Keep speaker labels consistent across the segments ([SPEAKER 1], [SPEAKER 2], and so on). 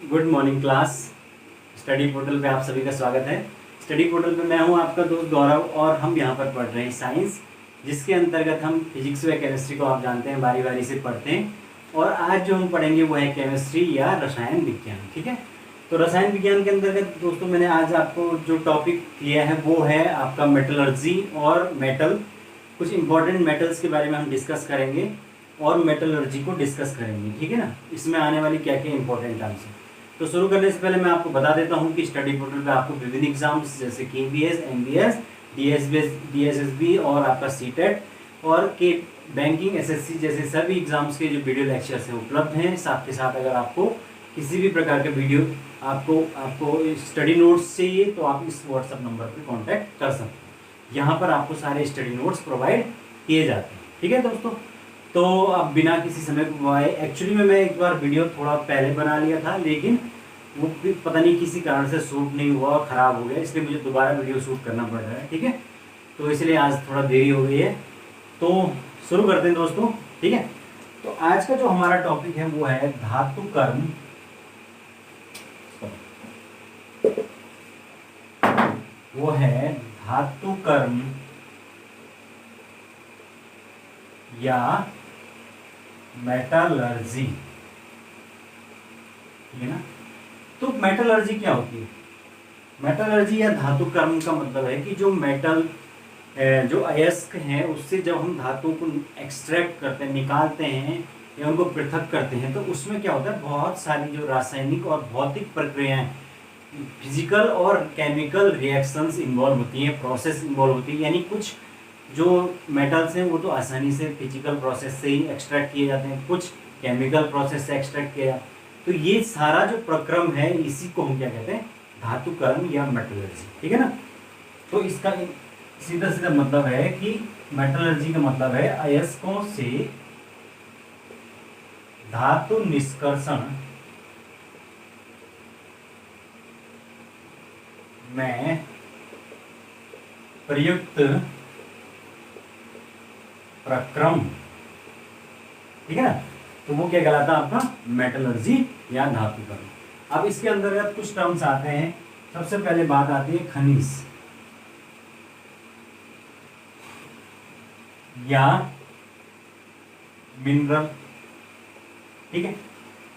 [SPEAKER 1] Good morning class. Study portal पे आप सभी का स्वागत है। स्टडी पोर्टल पे मैं हूं आपका दोस्त गौरव और हम यहां पर पढ़ रहे हैं साइंस, जिसके अंतर्गत हम फिजिक्स व केमिस्ट्री को आप जानते हैं बारी बारी से पढ़ते हैं। और आज जो हम पढ़ेंगे वो है केमिस्ट्री या रसायन विज्ञान। ठीक है, तो रसायन विज्ञान के अंतर्गत दोस्तों मैंने आज आपको जो टॉपिक लिया है वो है आपका मेटलर्जी और मेटल। कुछ इंपॉर्टेंट मेटल्स के बारे में हम डिस्कस करेंगे और मेटलर्जी को डिस्कस करेंगे। ठीक है ना, इसमें आने वाली क्या क्या इंपॉर्टेंट टर्म्स हैं। तो शुरू करने से पहले मैं आपको बता देता हूं कि स्टडी पोर्टल पे आपको विभिन्न एग्जाम्स जैसे KBS, MBS, DSSB और आपका CTET और के बैंकिंग, SSC जैसे सभी एग्जाम्स के जो वीडियो लेक्चर्स हैं उपलब्ध हैं। साथ के साथ अगर आपको किसी भी प्रकार के वीडियो आपको स्टडी नोट्स चाहिए तो आप इस व्हाट्सएप नंबर पर कॉन्टैक्ट कर सकते हैं। यहाँ पर आपको सारे स्टडी नोट्स प्रोवाइड किए जाते हैं। ठीक है दोस्तों, तो अब बिना किसी समय को गवाए, एक्चुअली में मैं एक बार वीडियो थोड़ा पहले बना लिया था लेकिन वो पता नहीं किसी कारण से शूट नहीं हुआ, ख़राब हो गया, इसलिए मुझे दोबारा वीडियो शूट करना पड़ रहा है। ठीक है, तो इसलिए आज थोड़ा देरी हो गई है। तो शुरू करते हैं दोस्तों। ठीक है, तो आज का जो हमारा टॉपिक है वो है धातु कर्म। वो है धातु कर्म या मेटलर्जी। ठीक है ना, तो मेटलर्जी क्या होती है? मेटलर्जी या धातु कर्म का मतलब है कि जो मेटल जो अयस्क हैं उससे जब हम धातु को एक्सट्रैक्ट करते हैं, निकालते हैं या उनको पृथक करते हैं, तो उसमें क्या होता है, बहुत सारी जो रासायनिक और भौतिक प्रक्रियाएं, फिजिकल और केमिकल रिएक्शंस इन्वॉल्व होती हैं, प्रोसेस इन्वॉल्व होती है। यानी कुछ जो मेटल्स हैं वो तो आसानी से फिजिकल प्रोसेस से ही एक्सट्रैक्ट किए जाते हैं, कुछ केमिकल प्रोसेस से एक्सट्रैक्ट किया। तो ये सारा जो प्रक्रम है इसी को हम क्या कहते हैं, धातु कर्म या मेटलर्जी। ठीक है ना, तो इसका सीधा सीधा मतलब है कि मेटलर्जी का मतलब है अयस्कों से धातु निष्कर्षण में प्रयुक्त प्रक्रम। ठीक है ना, तो वो क्या कहलाता है आपका मेटलर्जी या धातु कर्म। अब इसके अंतर्गत कुछ टर्म्स आते हैं। सबसे पहले बात आती है खनिज या मिनरल। ठीक है,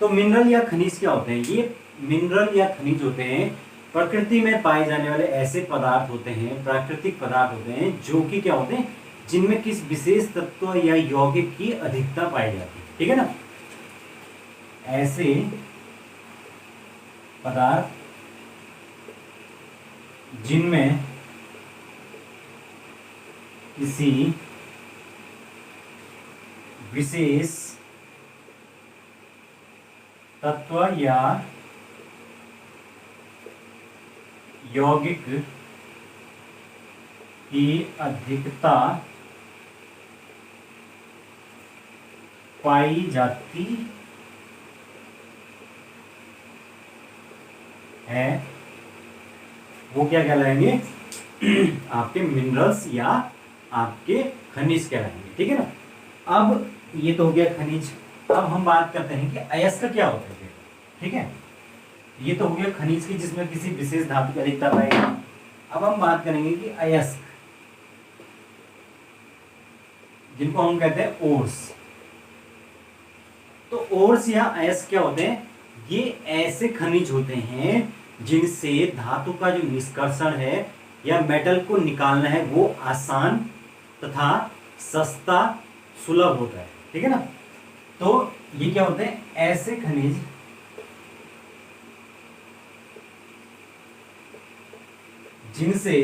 [SPEAKER 1] तो मिनरल या खनिज क्या होते हैं? ये मिनरल या खनिज होते हैं प्रकृति में पाए जाने वाले ऐसे पदार्थ होते हैं, प्राकृतिक पदार्थ होते हैं जो कि क्या होते हैं, जिनमें किस विशेष तत्व या यौगिक की अधिकता पाई जाती है। ठीक है ना, ऐसे पदार्थ जिनमें किसी विशेष तत्व या यौगिक की अधिकता पाई जाती है, वो क्या कहलाएंगे? आपके मिनरल्स या आपके खनिज कहलाएंगे। ठीक है ना, अब ये तो हो गया खनिज। अब हम बात करते हैं कि अयस्क क्या होता है। ठीक है, ये तो हो गया खनिज की जिसमें किसी विशेष धातु की अधिकता पाएगी। अब हम बात करेंगे कि अयस्क, जिनको हम कहते हैं ओर्स। तो ओर्स या अयस्क क्या होते हैं? ये ऐसे खनिज होते हैं जिनसे धातु का जो निष्कर्षण है या मेटल को निकालना है वो आसान तथा सस्ता सुलभ होता है। ठीक है ना, तो ये क्या होते हैं? ऐसे खनिज जिनसे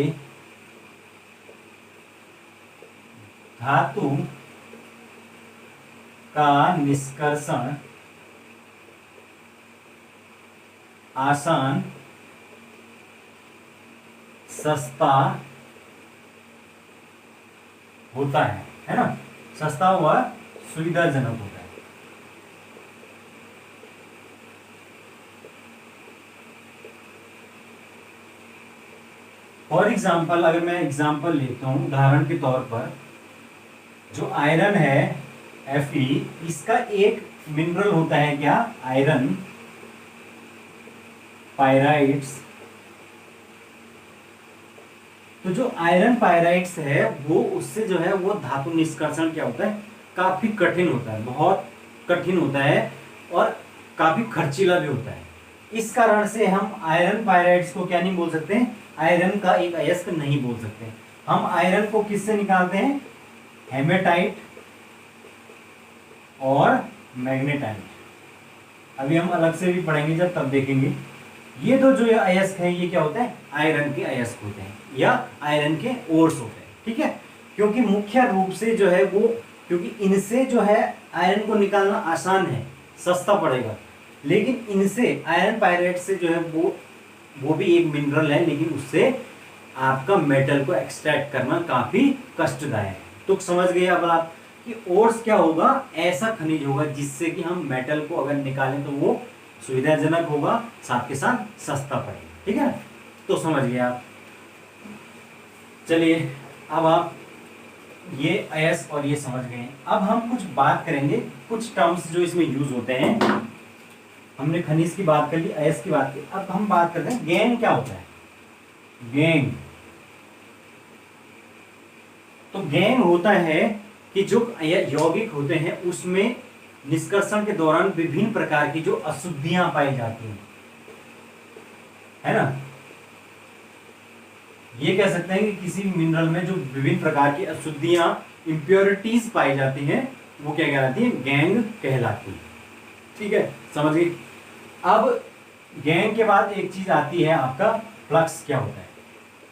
[SPEAKER 1] धातु का निष्कर्षण आसान, सस्ता होता है ना, सस्ता हुआ सुविधाजनक होता है। फॉर एग्जाम्पल, अगर मैं एग्जाम्पल लेता हूं उदाहरण के तौर पर, जो आयरन है Fe, इसका एक मिनरल होता है क्या, आयरन पायराइट्स। तो जो आयरन पायराइट्स है वो उससे जो है वो धातु निष्कर्षण क्या होता है, काफी कठिन होता है, बहुत कठिन होता है और काफी खर्चीला भी होता है। इस कारण से हम आयरन पायराइट्स को क्या नहीं बोल सकते, आयरन का एक अयस्क नहीं बोल सकते। हम आयरन को किससे निकालते हैं, हेमेटाइट और मैग्नेटाइट। अभी हम अलग से भी पढ़ेंगे जब तब देखेंगे। ये तो जो अयस्क है ये क्या होते हैं, आयरन के अयस्क होते हैं या आयरन के ओर्स होते हैं, ठीक है। क्योंकि मुख्य रूप से जो है वो, क्योंकि इनसे जो है आयरन को निकालना आसान है, सस्ता पड़ेगा, लेकिन इनसे आयरन पायराइट से जो है वो भी एक मिनरल है, लेकिन उससे आपका मेटल को एक्सट्रैक्ट करना काफी कष्टदायक है। तो समझ गए अब आप कि ओर्स क्या होगा, ऐसा खनिज होगा जिससे कि हम मेटल को अगर निकालें तो वो सुविधाजनक होगा, साथ के साथ सस्ता पड़ेगा, ठीक है। तो समझ गए आप। चलिए अब आप ये अयस्क और ये समझ गए। अब हम कुछ बात करेंगे, कुछ टर्म्स जो इसमें यूज होते हैं। हमने खनिज की बात कर ली, अयस्क की बात की, अब हम बात करते हैं गैंग क्या होता है। गैंग, तो गैंग होता है कि जो यौगिक होते हैं उसमें निष्कर्षण के दौरान विभिन्न प्रकार की जो अशुद्धियां पाई जाती हैं, है ना। ये कह सकते हैं कि किसी मिनरल में जो विभिन्न प्रकार की अशुद्धियां, इंप्योरिटीज पाई जाती हैं, वो क्या कहलाती है, गैंग कहलाती है, ठीक है, समझ गए। अब गैंग के बाद एक चीज आती है आपका फ्लक्स। क्या होता है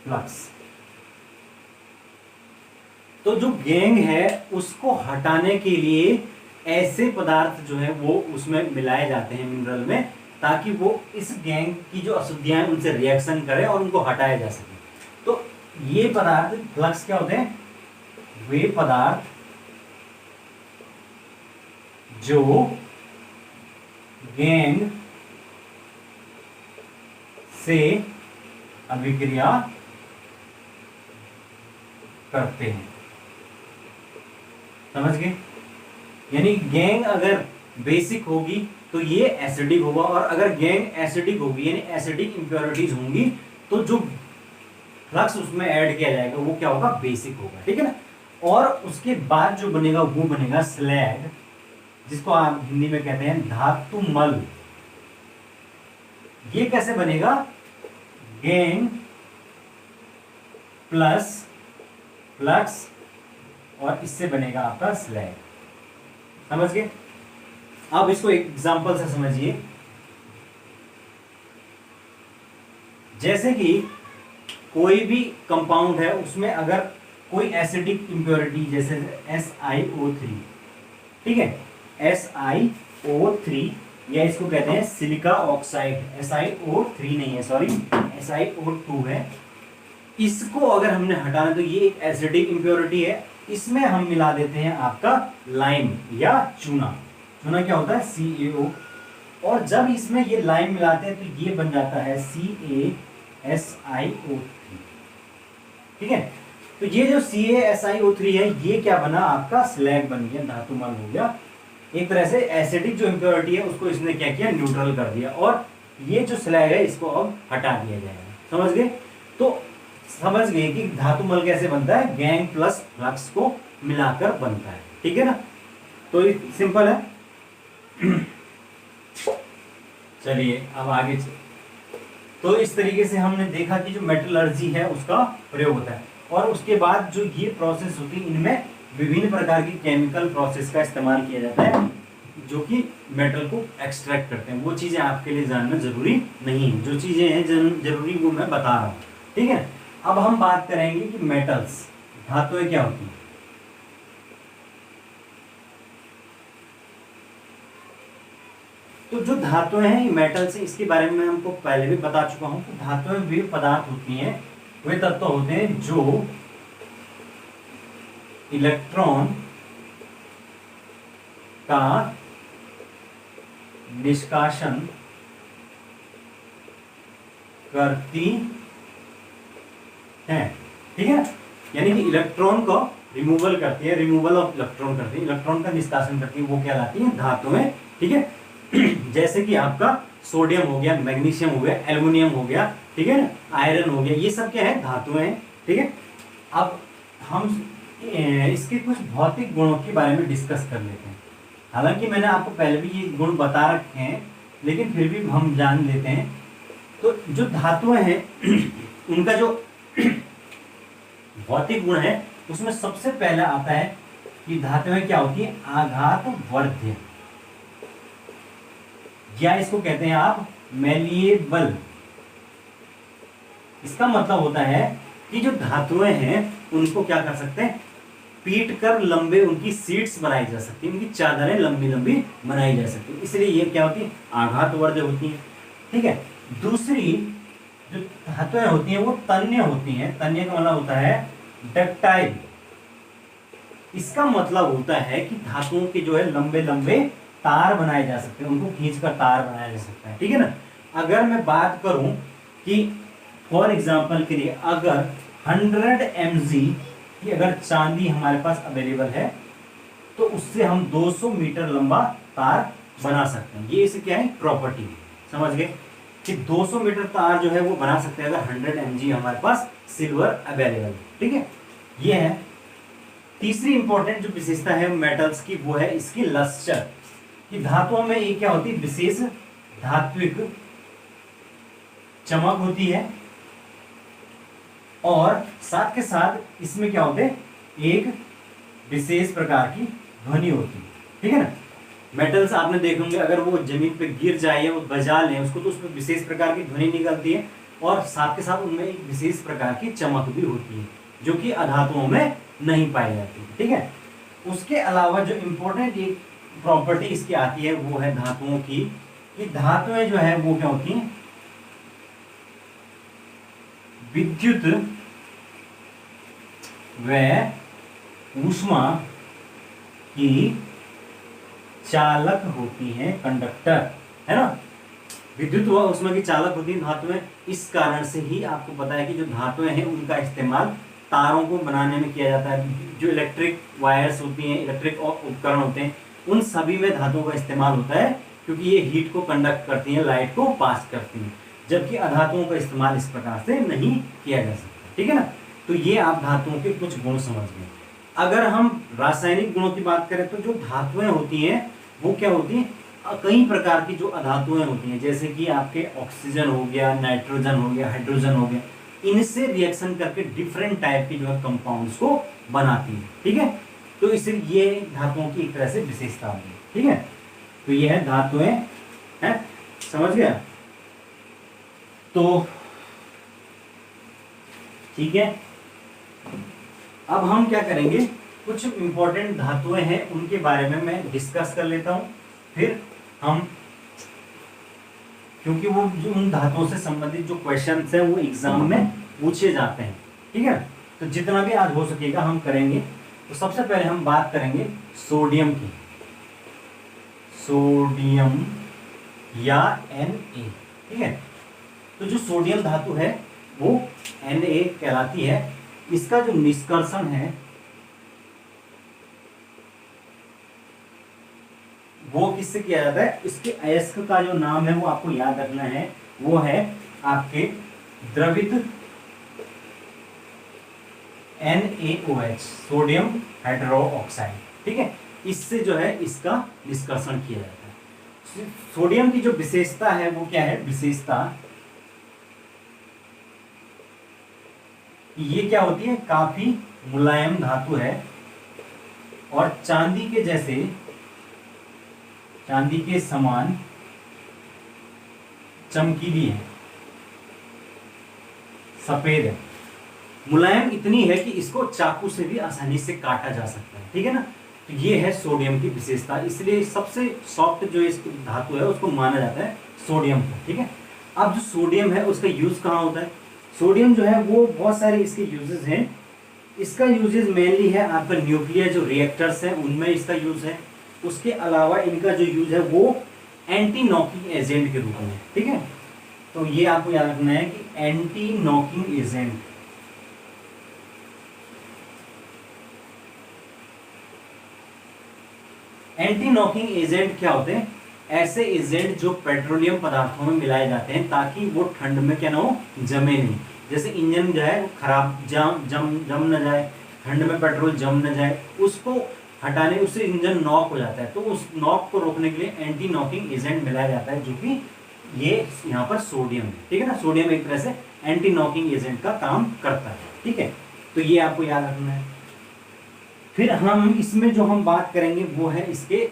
[SPEAKER 1] फ्लक्स, तो जो गैंग है उसको हटाने के लिए ऐसे पदार्थ जो है वो उसमें मिलाए जाते हैं मिनरल में, ताकि वो इस गैंग की जो अशुद्धियां हैं उनसे रिएक्शन करे और उनको हटाया जा सके। तो ये पदार्थ फ्लक्स क्या होते हैं, वे पदार्थ जो गैंग से अभिक्रिया करते हैं, समझ गए। यानी गैंग अगर बेसिक होगी तो ये एसिडिक होगा, और अगर गैंग एसिडिक होगी यानी एसिडिक इंप्योरिटीज होंगी तो जो फ्लक्स उसमें ऐड किया जाएगा वो क्या होगा, बेसिक होगा, ठीक है ना। और उसके बाद जो बनेगा वो बनेगा स्लैग, जिसको आप हिंदी में कहते हैं धातुमल। ये कैसे बनेगा, गैंग प्लस फ्लक्स और इससे बनेगा आपका स्लैग, समझ गए। अब इसको एक एग्जांपल से समझिए। जैसे कि कोई भी कंपाउंड है उसमें अगर कोई एसिडिक इंप्योरिटी, जैसे SiO3, ठीक है, SiO3 या इसको कहते हैं सिलिका ऑक्साइड, SiO3 नहीं है, सॉरी SiO2 है। इसको अगर हमने हटाना तो ये एक एसिडिक इंप्योरिटी है, इसमें हम मिला देते हैं आपका लाइम या चूना। चूना क्या होता है, CaO, और जब इसमें ये लाइम मिलाते हैं तो ये बन जाता है CaSiO3, ठीक है। तो ये जो CaSiO3 है ये क्या बना, आपका स्लैग बन गया, धातुमल हो गया। एक तरह से एसिडिक जो इंप्योरिटी है उसको इसने क्या किया, न्यूट्रल कर दिया, और ये जो स्लैग है इसको अब हटा दिया जाएगा, समझ गए। तो समझ गए कि धातुमल कैसे बनता है, गैंग प्लस फ्लक्स को मिलाकर बनता है, ठीक है ना। तो सिंपल है। चलिए अब आगे तो इस तरीके से हमने देखा कि जो मेटलर्जी है उसका प्रयोग होता है, और उसके बाद जो ये प्रोसेस होती है इनमें विभिन्न प्रकार की केमिकल प्रोसेस का इस्तेमाल किया जाता है जो कि मेटल को एक्सट्रैक्ट करते हैं। वो चीजें आपके लिए जानना जरूरी नहीं है, जो चीजें हैं जरूरी वो मैं बता रहा हूँ, ठीक है। अब हम बात करेंगे कि मेटल्स, धातुएं क्या होती हैं। तो जो धातुएं हैं मेटल्स, इसके बारे में मैं हमको पहले भी बता चुका हूं। तो धातुएं वे पदार्थ होती हैं, वे तत्व होते हैं जो इलेक्ट्रॉन का निष्कासन करती है, ठीक है। यानी कि इलेक्ट्रॉन को रिमूवल करती है, रिमूवल ऑफ इलेक्ट्रॉन करती है, इलेक्ट्रॉन का निष्कासन करती है, वो कहलाती है धातुएं ठीक है। जैसे कि आपका सोडियम हो गया, मैग्नीशियम हो गया, एल्युमिनियम हो गया, ठीक है ना, आयरन हो गया, ये सब क्या है, धातुएं हैं, ठीक है। अब हम इसके कुछ भौतिक गुणों के बारे में डिस्कस कर लेते हैं। हालांकि मैंने आपको पहले भी ये गुण बता रखे हैं, लेकिन फिर भी हम जान लेते हैं। तो जो धातुएं हैं उनका जो भौतिक गुण है उसमें सबसे पहला आता है कि धातुएं क्या होती है, आघात वर्ध्य, या इसको कहते हैं आप मैलिएबल। इसका मतलब होता है कि जो धातुएं हैं उनको क्या कर सकते हैं, पीट कर लंबे उनकी सीट्स बनाई जा सकती है, उनकी चादरें लंबी लंबी बनाई जा सकती है, इसलिए ये क्या होती है, आघात वर्ध्य होती है, ठीक है। दूसरी जो धातुएं होती हैं वो तन्य होती हैं। तन्य का मतलब होता है डक्टाइल। इसका मतलब होता है कि धातुओं के जो है लंबे लंबे तार बनाए जा सकते हैं, उनको खींचकर तार बनाया जा सकता है, ठीक है ना। अगर मैं बात करूं कि फॉर एग्जांपल के लिए अगर 100 mg की अगर चांदी हमारे पास अवेलेबल है तो उससे हम 200 मीटर लंबा तार बना सकते हैं। ये इसे क्या है, प्रॉपर्टी, समझ गए कि 200 मीटर तार जो है वो बना सकते हैं अगर 100 mg हमारे पास सिल्वर अवेलेबल, ठीक है। ये है तीसरी इंपॉर्टेंट जो विशेषता है मेटल्स की, वो है इसकी लस्टर। कि धातुओं में ये क्या होती है, विशेष धात्विक चमक होती है, और साथ के साथ इसमें क्या होते हैं, एक विशेष प्रकार की ध्वनि होती है, ठीक है ना। मेटल्स आपने देखे होंगे अगर वो जमीन पे गिर जाए या वो बजा लें उसको तो उसमें विशेष प्रकार की ध्वनि निकलती है, और साथ के साथ उनमें एक विशेष प्रकार की चमक भी होती है जो कि अधातुओं में नहीं पाई जाती है, ठीक है। उसके अलावा जो इंपॉर्टेंट एक प्रॉपर्टी इसकी आती है वो है धातुओं की, कि धातुएं जो है वो क्या होती हैं, विद्युत व ऊष्मा की चालक होती हैं, कंडक्टर, है ना। विद्युत व ऊष्मा की चालक होती हैं धातुएं। इस कारण से ही आपको पता है कि जो धातुएं हैं उनका इस्तेमाल तारों को बनाने में किया जाता है। जो इलेक्ट्रिक वायर्स होती हैं, इलेक्ट्रिक उपकरण होते हैं, उन सभी में धातुओं का इस्तेमाल होता है, क्योंकि ये हीट को कंडक्ट करती हैं, लाइट को पास करती हैं, जबकि अधातुओं का इस्तेमाल इस प्रकार से नहीं किया जा सकता, ठीक है ना। तो ये आप धातुओं के कुछ गुण समझ गए। अगर हम रासायनिक गुणों की बात करें तो जो धातुएं होती हैं वो क्या होती हैं, कई प्रकार की जो अधातुएं होती हैं, जैसे कि आपके ऑक्सीजन हो गया, नाइट्रोजन हो गया, हाइड्रोजन हो गया, इनसे रिएक्शन करके डिफरेंट टाइप के जो है कंपाउंड्स को बनाती है, ठीक है। तो इसलिए ये धातुओं की एक तरह से विशेषता होगी, ठीक है। तो ये है धातुएं, है, समझ गया। तो ठीक है, अब हम क्या करेंगे, कुछ इंपॉर्टेंट धातुएं हैं उनके बारे में मैं डिस्कस कर लेता हूं, फिर हम, क्योंकि वो जो उन धातुओं से संबंधित जो क्वेश्चंस हैं वो एग्जाम में पूछे जाते हैं, ठीक है। तो जितना भी आज हो सकेगा हम करेंगे। तो सबसे पहले हम बात करेंगे सोडियम की, सोडियम या Na, ठीक है। तो जो सोडियम धातु है वो Na कहलाती है। इसका जो निष्कर्षण है वो किससे किया जाता है, इसके अयस्क का जो नाम है वो आपको याद रखना है, वो है आपके द्रवित NaOH, सोडियम हाइड्रोक्साइड, ठीक है। इससे जो है इसका निष्कर्षण किया जाता है। सोडियम की जो विशेषता है वो क्या है, विशेषता ये क्या होती है, काफी मुलायम धातु है और चांदी के जैसे, चांदी के समान चमकीली है, सफेद है, मुलायम इतनी है कि इसको चाकू से भी आसानी से काटा जा सकता है, ठीक है ना। तो ये है सोडियम की विशेषता, इसलिए सबसे सॉफ्ट जो इस धातु है उसको माना जाता है सोडियम को, ठीक है। अब जो सोडियम है उसका यूज कहाँ होता है, सोडियम जो है वो बहुत सारे इसके यूजेस हैं। इसका यूजेस मेनली है आपका न्यूक्लियर जो रिएक्टर्स हैं उनमें इसका यूज है। उसके अलावा इनका जो यूज है वो एंटी नॉकिंग एजेंट के रूप में, ठीक है। तो ये आपको याद रखना है कि anti knocking agent, anti knocking agent क्या होते हैं, ऐसे एजेंट जो पेट्रोलियम पदार्थों में मिलाए जाते हैं ताकि वो ठंड में क्या ना हो, जमे नहीं। जैसे इंजन जो है वो खराब जम न जाए, ठंड में पेट्रोल जम न जाए, उसको हटाने, उससे इंजन नॉक हो जाता है, तो उस नॉक को रोकने के लिए एंटी नॉकिंग एजेंट मिलाया जाता है, जो कि ये यहाँ पर सोडियम है। ठीक है ना, सोडियम एक तरह से एंटी नॉकिंग एजेंट का काम करता है। ठीक है, तो ये आपको याद रखना है। फिर हम इसमें जो हम बात करेंगे वो है इसके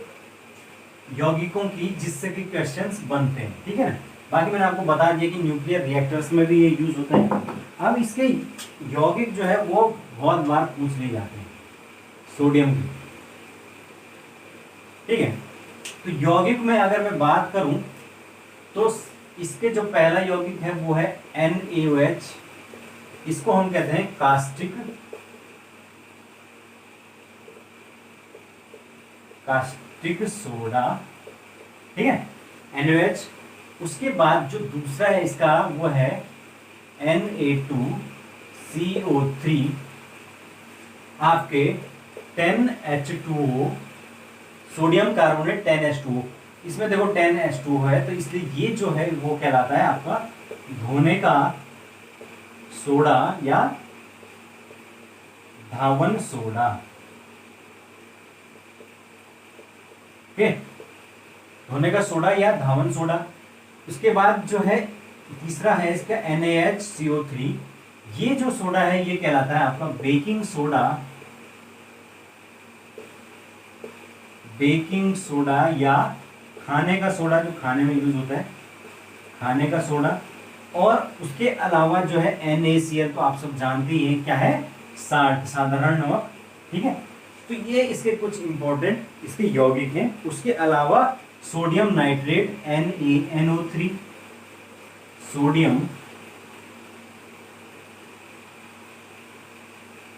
[SPEAKER 1] यौगिकों की, जिससे कि क्वेश्चंस बनते हैं। ठीक है ना, बाकी मैंने आपको बता दिया कि न्यूक्लियर रिएक्टर्स में भी ये यूज होता है। अब इसके यौगिक जो है वो बहुत बार पूछ लिए जाते हैं सोडियम की। ठीक है, तो यौगिक में अगर मैं बात करूं तो इसके जो पहला यौगिक है वो है NaOH। इसको हम कहते हैं कास्टिक सोडा। ठीक है, NaOH। उसके बाद जो दूसरा है इसका वो है Na2CO3, आपके 10H2O, सोडियम कार्बोनेट 10H2O। इसमें देखो 10H2O है, तो इसलिए ये जो है वो कहलाता है आपका धोने का सोडा या धावन सोडा। ओके, धोने का सोडा या धावन सोडा। उसके बाद जो है तीसरा है इसका NaHCO3। ये जो सोडा है ये कहलाता है आपका बेकिंग सोडा, बेकिंग सोडा या खाने का सोडा, जो खाने में यूज होता है, खाने का सोडा। और उसके अलावा जो है NaCl, तो आप सब जानते ही हैं क्या है, साधारण नमक। ठीक है, तो ये इसके कुछ इंपॉर्टेंट इसके यौगिक हैं। उसके अलावा sodium nitrate NaNO3, sodium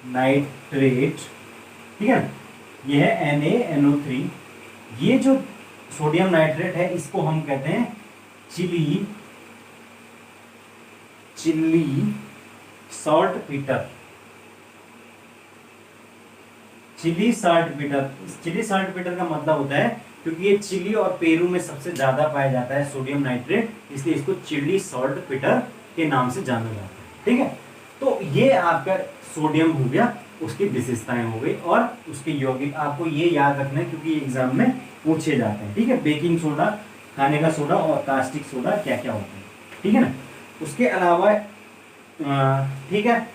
[SPEAKER 1] nitrate. ठीक है, यह है NaNO3। ये जो सोडियम नाइट्रेट है इसको हम कहते हैं Chile saltpetre. Chile saltpetre, Chile saltpetre का मतलब होता है, क्योंकि ये चिली और पेरू में सबसे ज्यादा पाया जाता है सोडियम नाइट्रेट, इसलिए इसको चिली सॉल्ट पीटर के नाम से जाना जाता है। ठीक है, तो ये आपका सोडियम हो गया, उसकी विशेषताएं हो गई, और उसके यौगिक आपको ये याद रखना है क्योंकि एग्जाम में पूछे जाते हैं। ठीक है, बेकिंग सोडा, खाने का सोडा और कास्टिक सोडा क्या क्या होते हैं। ठीक है ना, उसके अलावा ठीक है,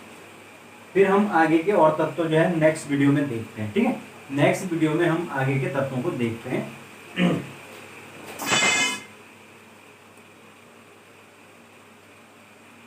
[SPEAKER 1] फिर हम आगे के और तत्व जो है नेक्स्ट वीडियो में देखते हैं। ठीक है, नेक्स्ट वीडियो में हम आगे के तत्वों को देखते हैं।